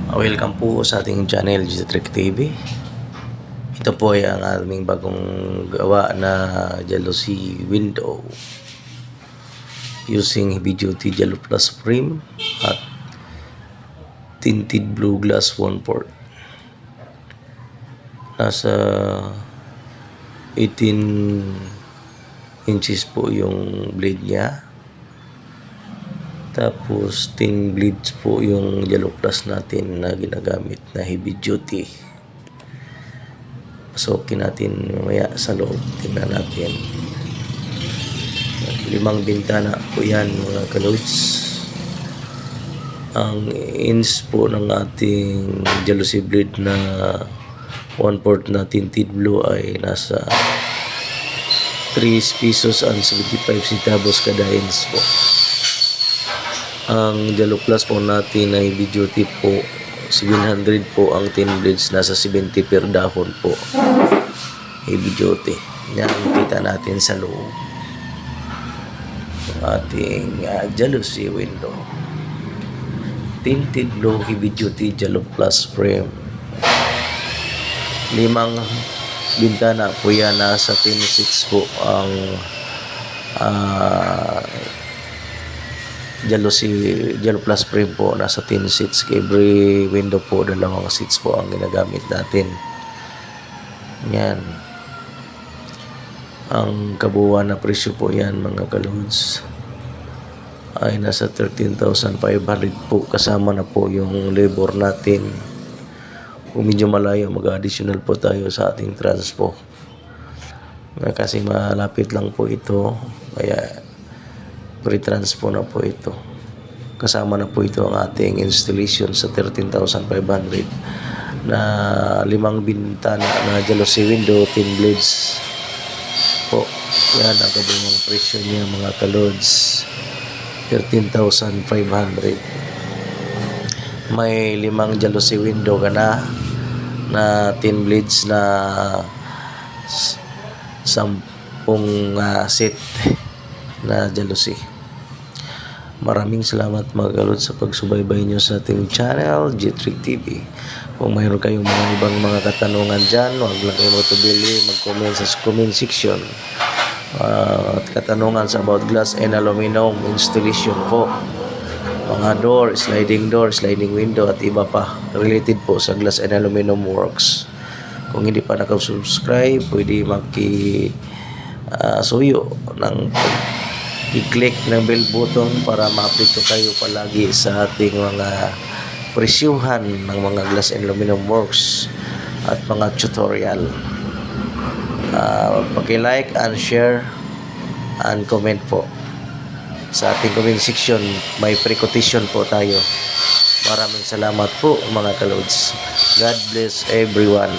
Welcome po sa ating channel, G-Trick TV. Ito po ay ang aming bagong gawa na jealousy window using heavy duty Jello Plus frame at tinted blue glass 1/4. Nasa 18 inches po yung blade niya. Tapos 10 blades po yung Jello Plus natin na ginagamit na heavy duty. Pasukin natin mamaya sa loob. Tingnan natin. 5 bintana po yan mga kalods. Ang ins po ng ating jealousy blade na 1/4 na tinted blue ay nasa 3 pesos and 75 centavos kada ins po. Ang Jello Plus po natin ay heavy duty po 700 po ang 10 blades, nasa 70 per dahon po heavy duty. Yan kita natin sa loob ng ating jealousy window tinted blue heavy duty Jello Plus frame. 5 bintana po yan, nasa 10.6 po ang Jello Plus frame po, nasa 10 seats. Every window po, 2 seats po ang ginagamit natin. Yan. Ang kabuuan na presyo po yan mga kalods ay nasa 13,500 po, kasama na po yung labor natin. Kung medyo malayo, mag-additional po tayo sa ating transpo. Kasi malapit lang po ito, kaya pre-transpo na po ito. Kasama na po ito ang ating installation sa 13,500 na 5 bintana na jealousy window, 10 blades po. Yan ang kabuuang presyo niya mga kalods, 13,500. May 5 jealousy window ka na 10 blades na 10 set na jealousy. Maraming salamat mga kalod sa pagsubaybay nyo sa ating channel, G-Trick TV. Kung mayroon kayong mga ibang mga katanungan dyan, huwag lang kayo matubili, mag-comment sa comment section. At katanungan sa about glass and aluminum installation po, mga door, sliding window at iba pa related po sa glass and aluminum works. Kung hindi pa nakasubscribe, pwede suyo ng i-click ng bell button para ma-update ko kayo palagi sa ating mga presyuhan ng mga glass and aluminum works at mga tutorial. Paki-like and share and comment po sa ating comment section. May pre-quotation po tayo. Maraming salamat po mga kalods. God bless everyone.